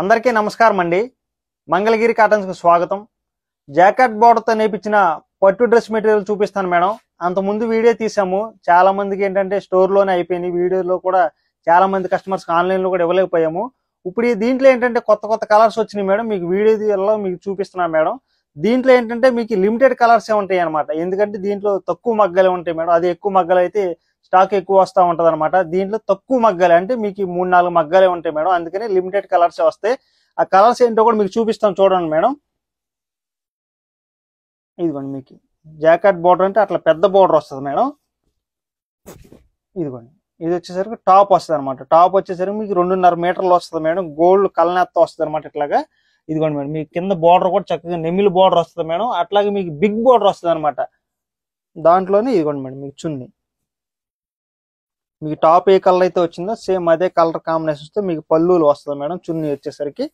అందరికీ నమస్కారం అండి. మంగళగిరి కాటన్స్ కు స్వాగతం. జాకెట్ బోర్డర్ తో నేర్పించిన పట్టు డ్రెస్ మెటీరియల్ చూపిస్తాను మేడం. అంత ముందు వీడియో తీసాము, చాలా మందికి ఏంటంటే స్టోర్ లోనే అయిపోయింది. వీడియోలో కూడా చాలా మంది కస్టమర్స్ ఆన్లైన్ లో కూడా ఇవ్వలేకపోయాము. ఇప్పుడు దీంట్లో ఏంటంటే కొత్త కొత్త కలర్స్ వచ్చినాయి మేడం. మీకు వీడియోలో మీకు చూపిస్తున్నాను మేడం. దీంట్లో ఏంటంటే మీకు లిమిటెడ్ కలర్స్ ఉంటాయి అనమాట. ఎందుకంటే దీంట్లో తక్కువ మగ్గలే ఉంటాయి మేడం. అది ఎక్కువ మగ్గలు అయితే స్టాక్ ఎక్కువ వస్తూ ఉంటది అనమాట. దీంట్లో తక్కువ మగ్గాలి అంటే మీకు 3-4 మగ్గాలే ఉంటాయి మేడం. అందుకని లిమిటెడ్ కలర్స్ వస్తాయి. ఆ కలర్స్ ఏంటో కూడా మీకు చూపిస్తాం చూడండి మేడం. ఇదిగోండి, మీకు జాకెట్ బోర్డర్ అంటే అట్లా పెద్ద బోర్డర్ వస్తుంది మేడం. ఇదిగోండి, ఇది వచ్చేసరికి టాప్ వస్తుంది అనమాట. టాప్ వచ్చేసరికి మీకు 2.5 మీటర్లు వస్తుంది మేడం. గోల్డ్ కలనెత్త వస్తుంది అనమాట. ఇట్లాగా ఇదిగోండి మేడం, మీకు కింద బోర్డర్ కూడా చక్కగా నెమిలి బోర్డర్ వస్తుంది మేడం. అట్లాగే మీకు బిగ్ బోర్డర్ వస్తుంది అనమాట. దాంట్లోనే ఇదిగోండి మేడం, మీకు చున్నీ, మీకు టాప్ ఏ కలర్ అయితే వచ్చిందో సేమ్ అదే కలర్ కాంబినేషన్స్ తో మీకు పళ్ళులు వస్తుంది మేడం. చున్నీ వచ్చేసరికి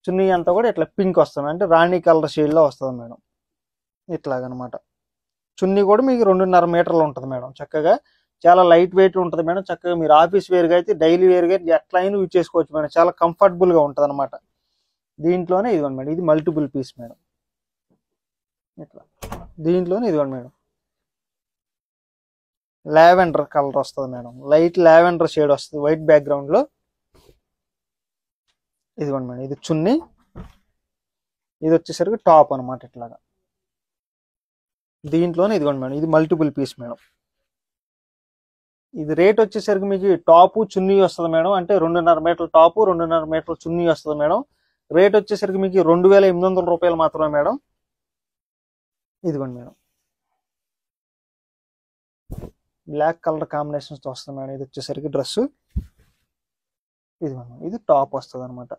చున్నీ అంతా కూడా ఇట్లా పింక్ వస్తుంది, అంటే రాణి కలర్ షేడ్ లో వస్తుంది మేడం. ఇట్లాగనమాట. చున్నీ కూడా మీకు 2.5 మీటర్లు ఉంటుంది మేడం. చక్కగా చాలా లైట్ వెయిట్ ఉంటుంది మేడం. చక్కగా మీరు ఆఫీస్ వేర్ గా అయితే డైలీ వేర్ గా ఎట్లా అయినా యూజ్ చేసుకోవచ్చు మేడం. చాలా కంఫర్టబుల్ గా ఉంటుంది అనమాట. దీంట్లోనే ఇదిగోండి మేడం, ఇది మల్టిపుల్ పీస్ మేడం. ఇట్లా దీంట్లోనే ఇదిగోండి మేడం, లావెండర్ కలర్ వస్తుంది మేడం. లైట్ లావెండర్ షేడ్ వస్తుంది వైట్ బ్యాక్గ్రౌండ్ లో. ఇదిగోండి మేడం, ఇది చున్నీ, ఇది వచ్చేసరికి టాప్ అనమాట. ఇట్లాగా దీంట్లోనే ఇదిగోండి మేడం, ఇది మల్టిపుల్ పీస్ మేడం. ఇది రేట్ వచ్చేసరికి మీకు టాపు చున్నీ వస్తుంది మేడం. అంటే 2.5 మీటర్ల టాపు 2.5 మీటర్ల చున్నీ వస్తుంది మేడం. రేట్ వచ్చేసరికి మీకు 2,800 రూపాయలు మాత్రమే మేడం. ఇదిగోండి మేడం, బ్లాక్ కలర్ కాంబినేషన్స్ తో వస్తుంది మేడం. ఇది వచ్చేసరికి డ్రెస్. ఇదిగోండి, ఇది టాప్ వస్తుంది అనమాట.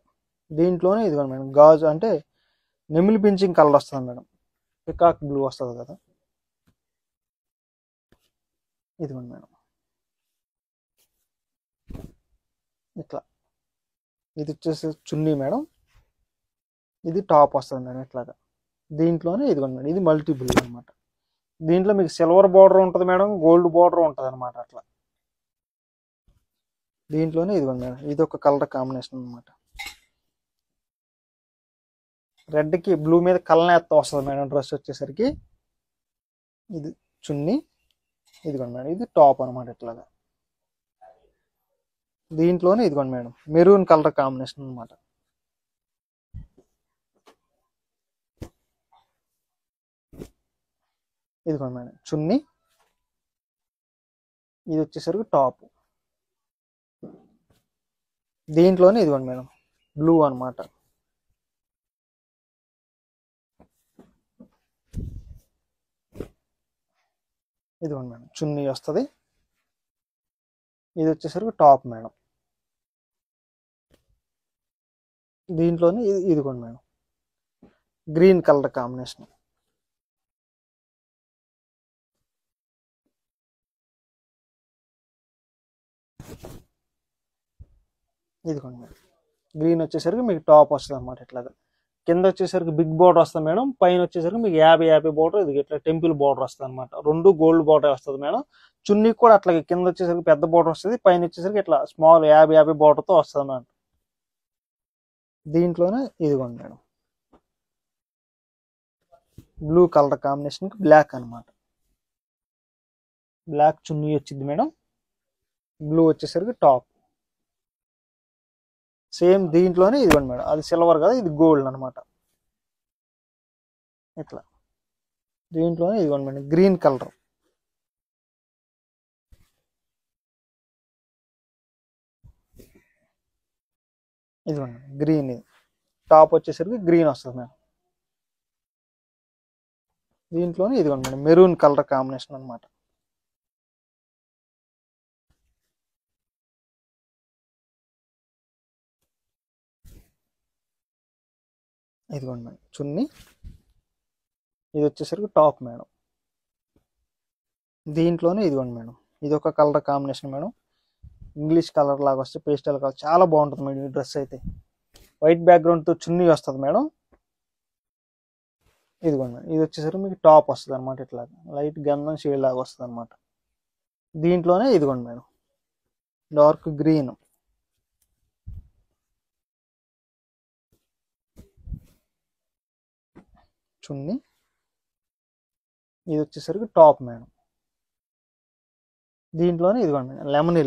దీంట్లోనే ఇదిగోండి మేడం, గాజు అంటే నెమిలి పించింగ్ కలర్ వస్తుంది మేడం. పికాక్ బ్లూ వస్తుంది కదా. ఇదిగోండి మేడం, ఇట్లా ఇది వచ్చేసి చున్నీ మేడం. ఇది టాప్ వస్తుంది మేడం. ఇట్లాగా దీంట్లోనే ఇదిగోండి మేడం, ఇది మల్టిపుల్ అనమాట. దీంట్లో మీకు సిల్వర్ బార్డర్ ఉంటుంది మేడం, గోల్డ్ బార్డర్ ఉంటుంది అనమాట. అట్లా దీంట్లోనే ఇదిగోండి మేడం, ఇది ఒక కలర్ కాంబినేషన్ అనమాట. రెడ్ కి బ్లూ మీద కలనేత్త వస్తుంది మేడం. డ్రెస్ వచ్చేసరికి ఇది చున్నీ, ఇదిగోండి మేడం, ఇది టాప్ అనమాట. ఇట్లాగా దీంట్లోనే ఇదిగోండి మేడం, మెరూన్ కలర్ కాంబినేషన్ అనమాట. ఇదిగోండి మేడం, చున్నీ, ఇది వచ్చేసరికి టాప్. దీంట్లోనే ఇదిగోండి మేడం, బ్లూ అనమాట. ఇదిగోండి మేడం, చున్నీ వస్తుంది. ఇది వచ్చేసరికి టాప్ మేడం. దీంట్లోనే ఇదిగోండి మేడం, గ్రీన్ కలర్ కాంబినేషన్. ఇదిగోండి మేడం, గ్రీన్ వచ్చేసరికి మీకు టాప్ వస్తుంది అనమాట. ఇట్లాగా కింద వచ్చేసరికి బిగ్ బోర్డర్ వస్తుంది మేడం. పైన వచ్చేసరికి మీకు 50 బోర్డర్, ఇది ఇట్లా టెంపుల్ బోర్డర్ వస్తుంది అనమాట. 2 గోల్డ్ బోర్డర్ వస్తుంది మేడం. చున్నీ కూడా అట్లాగే కింద వచ్చేసరికి పెద్ద బోర్డర్ వస్తుంది, పైన వచ్చేసరికి ఇట్లా స్మాల్ 50 బోర్డర్ తో వస్తుంది మేడం. దీంట్లోనే ఇదిగోండి మేడం, బ్లూ కలర్ కాంబినేషన్ కి బ్లాక్ అనమాట. బ్లాక్ చున్నీ వచ్చింది మేడం. బ్లూ వచ్చేసరికి టాప్. సేమ్ దీంట్లోనే ఇదిగోండి మేడం, అది సిల్వర్ కదా, ఇది గోల్డ్ అనమాట. ఇట్లా దీంట్లోనే ఇదిగోండి మేడం, గ్రీన్ కలర్. ఇదిగోండి గ్రీన్, ఇది టాప్ వచ్చేసరికి గ్రీన్ వస్తుంది మేడం. దీంట్లోనే ఇదిగోండి మేడం, మెరూన్ కలర్ కాంబినేషన్ అనమాట. ఇదిగోండి మేడం, చున్నీ, ఇది వచ్చేసరికి టాప్ మేడం. దీంట్లోనే ఇదిగోండి మేడం, ఇది ఒక colour combination madam. English colour లాగా వస్తే పేస్టల్ కలర్, చాలా బాగుంటుంది మేడం. ఈ డ్రెస్ అయితే వైట్ బ్యాక్గ్రౌండ్ తో చున్నీ వస్తుంది మేడం. ఇదిగోండి మేడం, ఇది వచ్చేసరికి మీకు టాప్ వస్తుంది అనమాట. ఇట్లా లైట్ గంధం షేడ్ లాగా వస్తుంది అనమాట. దీంట్లోనే ఇదిగోండి మేడం, డార్క్ గ్రీన్. చున్నీ, ఇది వచ్చేసరికి టాప్ మేడం. దీంట్లోనే ఇదిగోండి మేడం లెమన్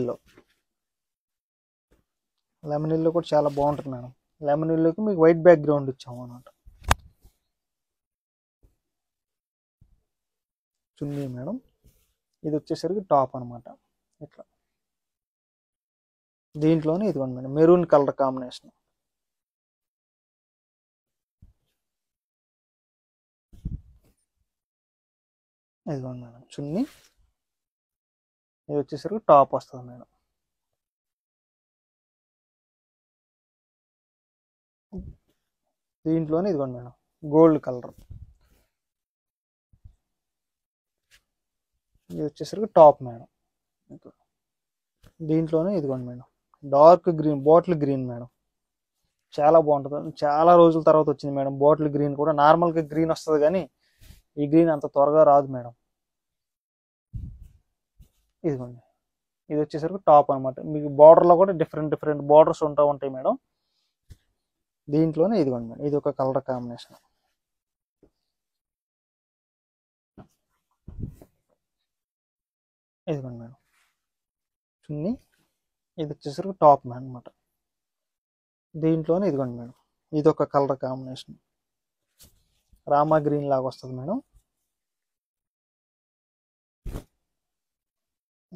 ఎల్లో కూడా చాలా బాగుంటుంది మేడం. లెమన్ ఎల్లోకి మీకు వైట్ బ్యాక్గ్రౌండ్ ఇచ్చాము అన్నమాట. చున్నీ మేడం, ఇది వచ్చేసరికి టాప్ అనమాట. ఇట్లా దీంట్లోనే ఇదిగోండి మేడం మెరూన్ కలర్ కాంబినేషన్. ఇదిగోండి మేడం చున్నీ, ఇది వచ్చేసరికి టాప్ వస్తుంది మేడం. దీంట్లోనే ఇదిగోండి మేడం గోల్డ్ కలర్, ఇది వచ్చేసరికి టాప్ మేడం. దీంట్లోనే ఇదిగోండి madam dark green, bottle green madam. చాలా బాగుంటుంది. చాలా రోజుల తర్వాత వచ్చింది మేడం బాటిల్ గ్రీన్ కూడా. నార్మల్గా గ్రీన్ వస్తుంది కానీ ఈ గ్రీన్ అంత త్వరగా రాదు మేడం. ఇదిగోండి, ఇది వచ్చేసరికి టాప్ అనమాట. మీకు బార్డర్లో కూడా డిఫరెంట్ బార్డర్స్ ఉంటాయి మేడం. దీంట్లోనే ఇదిగోండి మేడం ఇది ఒక కలర్ కాంబినేషన్. ఇదిగోండి మేడం చున్నీ, ఇది వచ్చేసరికి టాప్ అనమాట. దీంట్లోనే ఇదిగోండి మేడం ఇది ఒక కలర్ కాంబినేషన్, రామా గ్రీన్ లాగా వస్తుంది మేడం.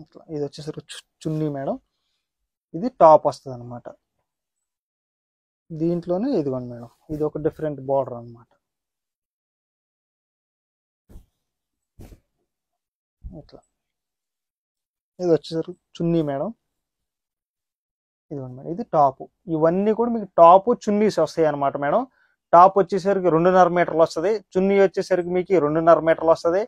ఇట్లా ఇది వచ్చేసరికి చున్నీ మేడం, ఇది టాప్ వస్తుంది అనమాట. దీంట్లోనే ఇదిగోండి మేడం ఇది ఒక డిఫరెంట్ బార్డర్ అనమాట. ఇట్లా ఇది వచ్చేసరికి చున్నీ మేడం. ఇదిగోండి మేడం ఇది టాప్. ఇవన్నీ కూడా మీకు టాప్ చున్నీస్ వస్తాయి అనమాట మేడం. టాప్ వచ్చేసరికి 2.5 మీటర్లు వస్తుంది, చున్నీ వచ్చేసరికి మీకు 2.5 మీటర్లు వస్తుంది.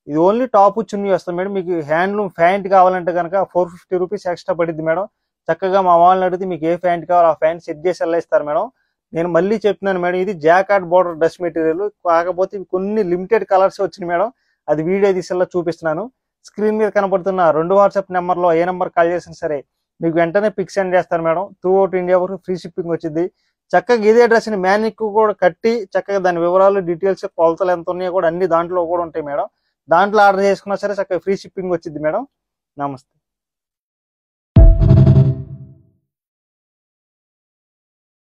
ఇది ఓన్లీ టాప్ చున్నీ వస్తుంది మేడం. మీకు హ్యాండ్లూమ్ ప్యాంట్ కావాలంటే కనుక 450 రూపీస్ ఎక్స్ట్రా పడుద్ది మేడం. చక్కగా మా వాళ్ళని అడిగితే మీకు ఏ ప్యాంట్ కావాలో ఆ ప్యాంట్ సెట్ చేసి వెళ్ళేస్తారు మేడం. నేను మళ్ళీ చెప్తున్నాను మేడం, ఇది జాకార్డ్ బోర్డర్ డ్రెస్ మెటీరియల్, కాకపోతే కొన్ని లిమిటెడ్ కలర్స్ వచ్చినాయి మేడం. అది వీడియో తీసేలా చూపిస్తున్నాను. స్క్రీన్ మీద కనబడుతున్న 2 వాట్సాప్ నెంబర్లో ఏ నెంబర్ కాల్ చేసినా సరే మీకు వెంటనే పిక్ సెండ్ చేస్తారు మేడం. త్రూఅవుట్ ఇండియా వరకు ఫ్రీ షిప్పింగ్ వచ్చింది. చక్కగా ఇదే డ్రెస్ని మ్యానిక్ కూడా కట్టి చక్కగా దాని వివరాలు, డీటెయిల్స్, కొలతలు ఎంత ఉన్నాయో కూడా అన్ని దాంట్లో కూడా ఉంటాయి మేడం. దాంట్లో ఆర్డర్ చేసుకున్నా సరే చక్కగా ఫ్రీ షిప్పింగ్ వచ్చింది మేడం. నమస్తే.